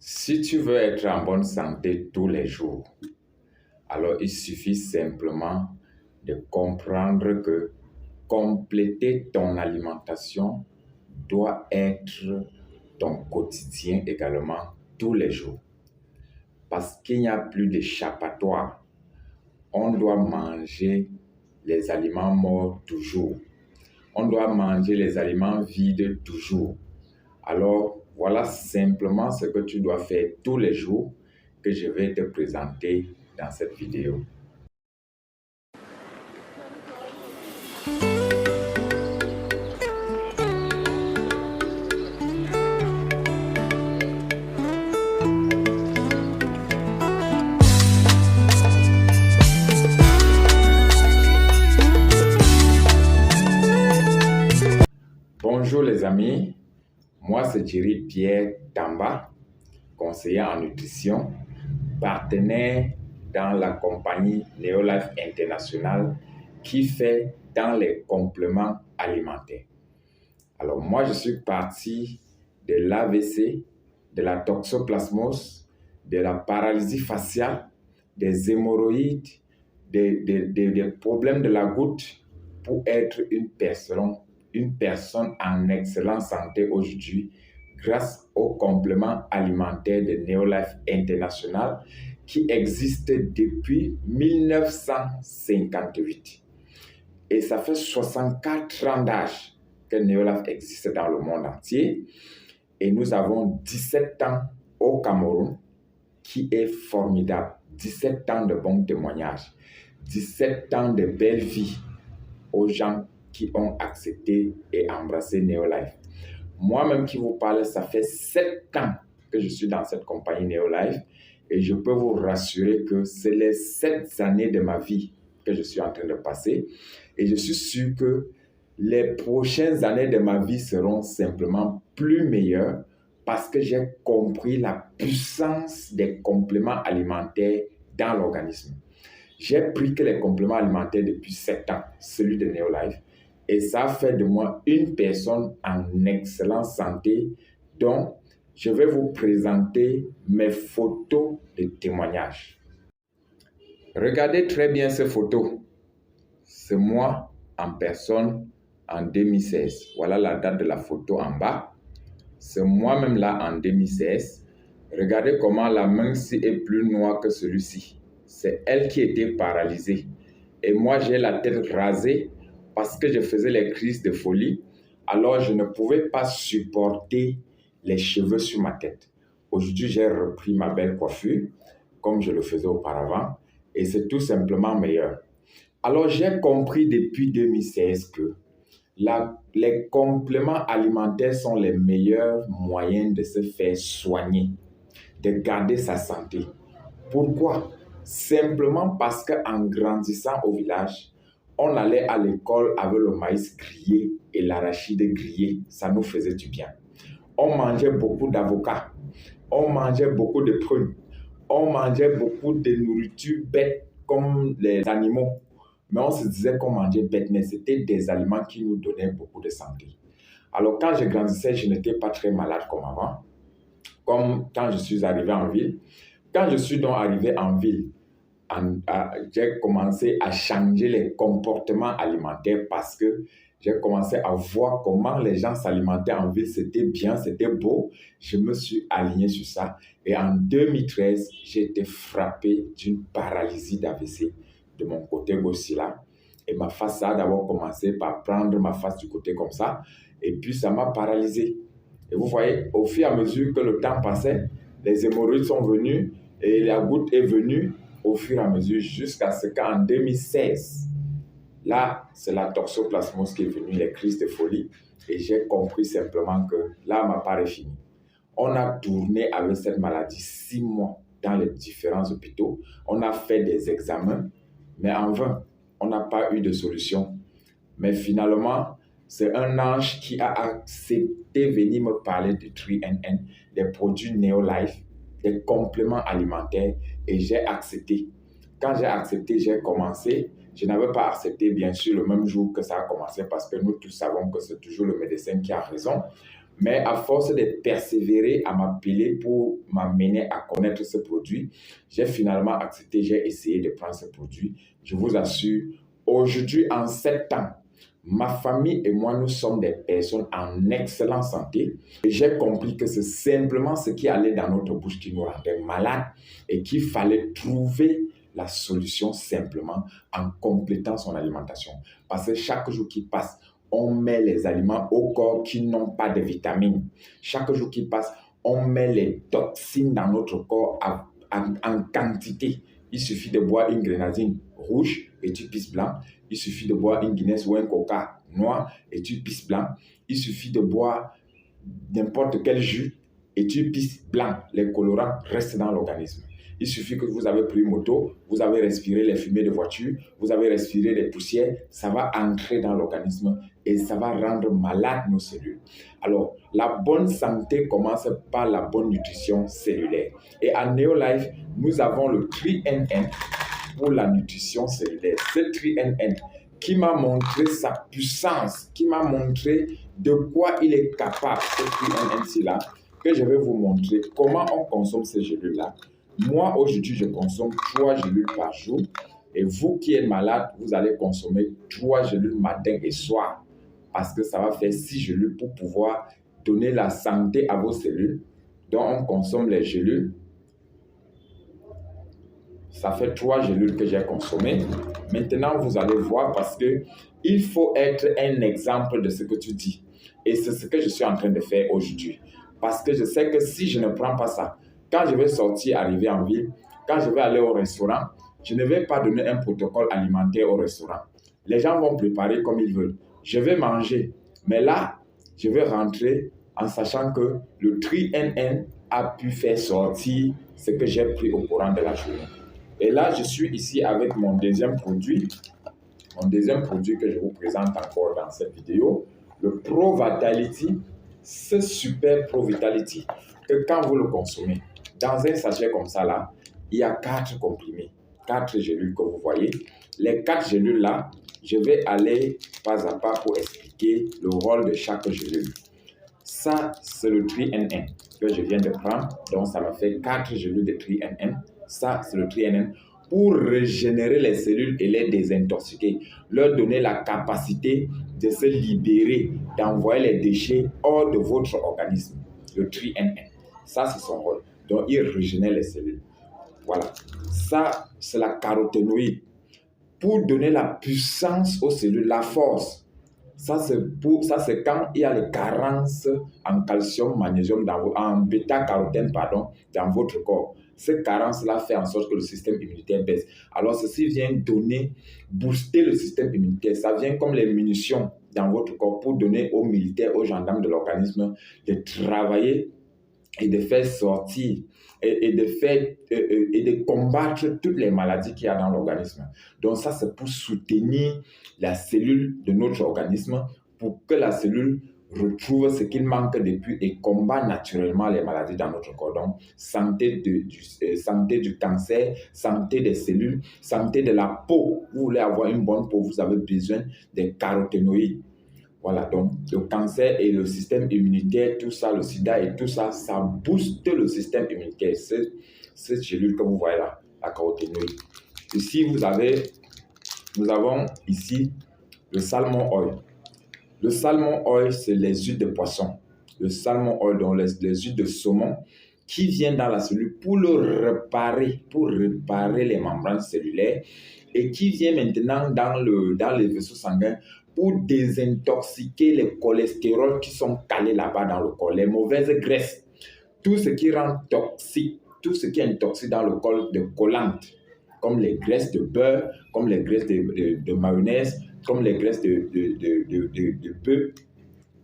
Si tu veux être en bonne santé tous les jours, alors il suffit simplement de comprendre que compléter ton alimentation doit être ton quotidien également tous les jours. Parce qu'il n'y a plus d'échappatoire. On doit manger les aliments morts toujours. On doit manger les aliments vides toujours. Alors, voilà simplement ce que tu dois faire tous les jours que je vais te présenter dans cette vidéo. Bonjour les amis, moi c'est Thierry Pierre Tamba, conseiller en nutrition, partenaire dans la compagnie Neolife International qui fait dans les compléments alimentaires. Alors moi je suis parti de l'AVC, de la toxoplasmose, de la paralysie faciale, des hémorroïdes, des problèmes de la goutte pour être une personne en excellente santé aujourd'hui grâce aux compléments alimentaires de Neolife International qui existe depuis 1958. Et ça fait 64 ans d'âge que Neolife existe dans le monde entier. Et nous avons 17 ans au Cameroun qui est formidable. 17 ans de bons témoignages. 17 ans de belle vie aux gens qui ont accepté et embrassé Neolife. Moi-même qui vous parle, ça fait 7 ans que je suis dans cette compagnie Neolife et je peux vous rassurer que c'est les 7 années de ma vie que je suis en train de passer et je suis sûr que les prochaines années de ma vie seront simplement plus meilleures parce que j'ai compris la puissance des compléments alimentaires dans l'organisme. J'ai pris que les compléments alimentaires depuis 7 ans, celui de Neolife, et ça fait de moi une personne en excellente santé dont je vais vous présenter mes photos de témoignage. Regardez très bien ces photos. C'est moi en personne en 2016. Voilà la date de la photo en bas. C'est moi-même là en 2016. Regardez comment la main-ci est plus noire que celui-ci. C'est elle qui était paralysée. Et moi, j'ai la tête rasée parce que je faisais les crises de folie. Alors, je ne pouvais pas supporter les cheveux sur ma tête. Aujourd'hui, j'ai repris ma belle coiffure comme je le faisais auparavant. Et c'est tout simplement meilleur. Alors, j'ai compris depuis 2016 que les compléments alimentaires sont les meilleurs moyens de se faire soigner, de garder sa santé. Pourquoi? Simplement parce qu'en grandissant au village, on allait à l'école avec le maïs grillé et l'arachide grillé. Ça nous faisait du bien. On mangeait beaucoup d'avocats. On mangeait beaucoup de prunes. On mangeait beaucoup de nourriture bête comme les animaux. Mais on se disait qu'on mangeait bête, mais c'était des aliments qui nous donnaient beaucoup de santé. Alors quand je grandissais, je n'étais pas très malade comme avant, comme quand je suis arrivé en ville. Quand je suis donc arrivé en ville, j'ai commencé à changer les comportements alimentaires parce que j'ai commencé à voir comment les gens s'alimentaient en ville. C'était bien, c'était beau. Je me suis aligné sur ça. Et en 2013, j'ai été frappé d'une paralysie d'AVC de mon côté gauche là. Et ma face, ça a d'abord commencé par prendre ma face du côté comme ça. Et puis, ça m'a paralysé. Et vous voyez, au fur et à mesure que le temps passait, les hémorroïdes sont venus et la goutte est venue au fur et à mesure jusqu'à ce qu'en 2016, là, c'est la toxoplasmose qui est venue, les crises de folie. Et j'ai compris simplement que là, ma part est finie. On a tourné avec cette maladie 6 mois dans les différents hôpitaux. On a fait des examens, mais en vain, on n'a pas eu de solution. Mais finalement, c'est un ange qui a accepté venir me parler de 3NN, des produits Neolife, des compléments alimentaires, et j'ai accepté. Quand j'ai accepté, j'ai commencé. Je n'avais pas accepté, bien sûr, le même jour que ça a commencé, parce que nous tous savons que c'est toujours le médecin qui a raison. Mais à force de persévérer à m'appeler pour m'amener à connaître ce produit, j'ai finalement accepté, j'ai essayé de prendre ce produit. Je vous assure, aujourd'hui, en 7 ans, ma famille et moi, nous sommes des personnes en excellente santé. Et j'ai compris que c'est simplement ce qui allait dans notre bouche qui nous rendait malades et qu'il fallait trouver la solution simplement en complétant son alimentation. Parce que chaque jour qui passe, on met les aliments au corps qui n'ont pas de vitamines. Chaque jour qui passe, on met les toxines dans notre corps en quantité. Il suffit de boire une grenadine rouge et tu pisses blanc. Il suffit de boire une Guinness ou un Coca noir et tu pisses blanc. Il suffit de boire n'importe quel jus et tu pisses blanc. Les colorants restent dans l'organisme. Il suffit que vous avez pris une moto, vous avez respiré les fumées de voiture, vous avez respiré les poussières, ça va entrer dans l'organisme et ça va rendre malade nos cellules. Alors, la bonne santé commence par la bonne nutrition cellulaire. Et à Neolife, nous avons le 3NN pour la nutrition cellulaire. Ce 3NN qui m'a montré sa puissance, qui m'a montré de quoi il est capable, ce 3NN-là, que je vais vous montrer comment on consomme ces gélules-là. Moi, aujourd'hui, je consomme 3 gélules par jour. Et vous qui êtes malade, vous allez consommer 3 gélules matin et soir. Parce que ça va faire 6 gélules pour pouvoir donner la santé à vos cellules. Donc, on consomme les gélules. Ça fait 3 gélules que j'ai consommées. Maintenant, vous allez voir parce que il faut être un exemple de ce que tu dis. Et c'est ce que je suis en train de faire aujourd'hui. Parce que je sais que si je ne prends pas ça, quand je vais sortir, arriver en ville, quand je vais aller au restaurant, je ne vais pas donner un protocole alimentaire au restaurant. Les gens vont préparer comme ils veulent. Je vais manger. Mais là, je vais rentrer en sachant que le 3NN a pu faire sortir ce que j'ai pris au courant de la journée. Et là, je suis ici avec mon deuxième produit. Mon deuxième produit que je vous présente encore dans cette vidéo, le Pro Vitality. Ce super Pro Vitality, que quand vous le consommez, dans un sachet comme ça là, il y a 4 comprimés, 4 gélules que vous voyez. Les 4 gélules là, je vais aller pas à pas pour expliquer le rôle de chaque gélule. Ça, c'est le 3NN que je viens de prendre. Donc, ça me fait 4 gélules de 3NN. Ça, c'est le 3NN pour régénérer les cellules et les désintoxiquer, leur donner la capacité de se libérer, d'envoyer les déchets hors de votre organisme. Le 3NN. Ça, c'est son rôle. Donc, il régénère les cellules. Voilà. Ça, c'est la caroténoïde pour donner la puissance aux cellules, la force. Ça, c'est quand il y a les carences en calcium, magnésium, en bêta-carotène, dans votre corps. Cette carence-là fait en sorte que le système immunitaire baisse. Alors, ceci vient booster le système immunitaire. Ça vient comme les munitions dans votre corps pour donner aux militaires, aux gendarmes de l'organisme de travailler et de faire sortir et de combattre toutes les maladies qu'il y a dans l'organisme. Donc ça, c'est pour soutenir la cellule de notre organisme, pour que la cellule retrouve ce qu'il manque depuis et combat naturellement les maladies dans notre corps. Donc, santé du cancer, santé des cellules, santé de la peau. Vous voulez avoir une bonne peau, vous avez besoin des caroténoïdes. Voilà, donc le cancer et le système immunitaire, tout ça, le sida et tout ça, ça booste le système immunitaire. Cette gélule que vous voyez là, la caroténoïde. Ici, nous avons ici le salmon oil. Le salmon oil, c'est les huiles de poisson. Le salmon oil, donc les huiles de saumon qui viennent dans la cellule pour réparer les membranes cellulaires et qui vient maintenant dans les vaisseaux sanguins pour désintoxiquer les cholestérols qui sont calés là-bas dans le corps, les mauvaises graisses, tout ce qui rend toxique, tout ce qui est toxique dans le corps de collantes, comme les graisses de beurre, comme les graisses de mayonnaise, comme les graisses de bœuf.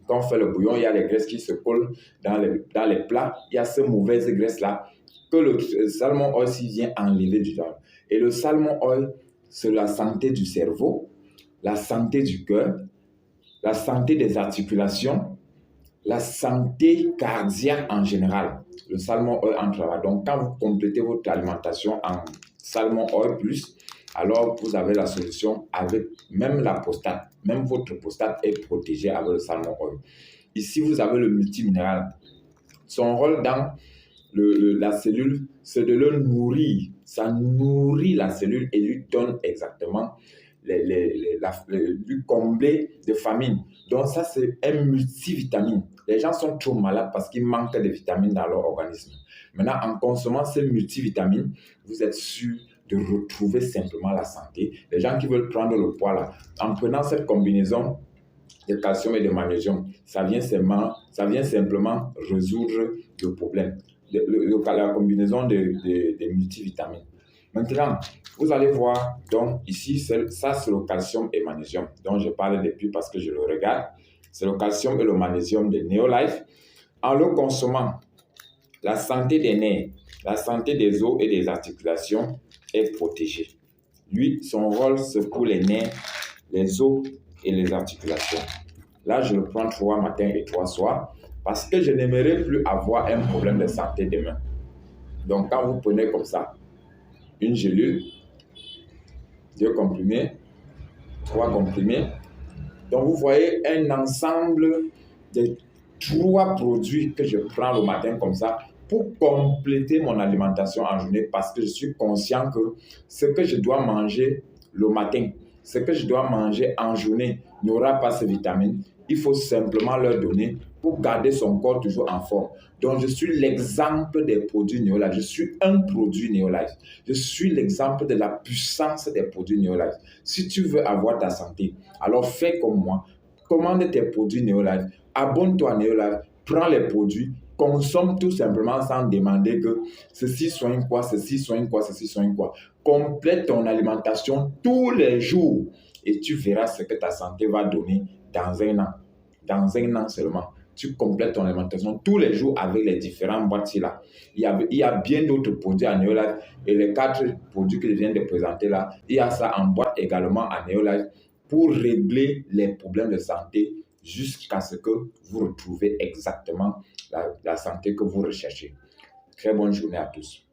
Quand on fait le bouillon, il y a les graisses qui se collent dans les plats. Il y a ces mauvaises graisses-là que le salmon oil vient enlever du temps. Et le salmon oil, c'est la santé du cerveau, la santé du cœur, la santé des articulations, la santé cardiaque en général. Le salmon oil entre là. Donc, quand vous complétez votre alimentation en salmon oil plus, alors vous avez la solution avec même la prostate. Même votre prostate est protégée avec le salmon oil. Ici, vous avez le multiminéral. Son rôle dans la cellule, c'est de le nourrir. Ça nourrit la cellule et lui donne exactement, lui combler de famine. Donc ça, c'est un multivitamine. Les gens sont trop malades parce qu'il manque de vitamines dans leur organisme. Maintenant, en consommant ces multivitamines, vous êtes sûr de retrouver simplement la santé. Les gens qui veulent prendre le poids là, en prenant cette combinaison de calcium et de magnésium, ça vient simplement résoudre le problème. La combinaison des multivitamines. Maintenant, vous allez voir, donc ici, ça c'est le calcium et magnésium dont je parle depuis parce que je le regarde. C'est le calcium et le magnésium de Neolife. En le consommant, la santé des nerfs, la santé des os et des articulations est protégée. Lui, son rôle, c'est pour les nerfs, les os et les articulations. Là, je le prends 3 matins et 3 soirs parce que je n'aimerais plus avoir un problème de santé demain. Donc, quand vous prenez comme ça, une gélule, 2 comprimés, 3 comprimés, donc vous voyez un ensemble de 3 produits que je prends le matin comme ça pour compléter mon alimentation en journée parce que je suis conscient que ce que je dois manger le matin, ce que je dois manger en journée n'aura pas ces vitamines. Il faut simplement leur donner pour garder son corps toujours en forme. Donc, je suis l'exemple des produits Neolife. Je suis un produit Neolife. Je suis l'exemple de la puissance des produits Neolife. Si tu veux avoir ta santé, alors fais comme moi. Commande tes produits Neolife. Abonne-toi à Neolife. Prends les produits. Consomme tout simplement sans demander que ceci soigne quoi, ceci soigne quoi, ceci soigne quoi. Complète ton alimentation tous les jours et tu verras ce que ta santé va donner dans un an. Dans un an seulement. Tu complètes ton alimentation tous les jours avec les différents boîtiers là. Il y a bien d'autres produits à Neolife et les 4 produits que je viens de présenter là, il y a ça en boîte également à Neolife pour régler les problèmes de santé jusqu'à ce que vous retrouvez exactement la santé que vous recherchez. Très bonne journée à tous.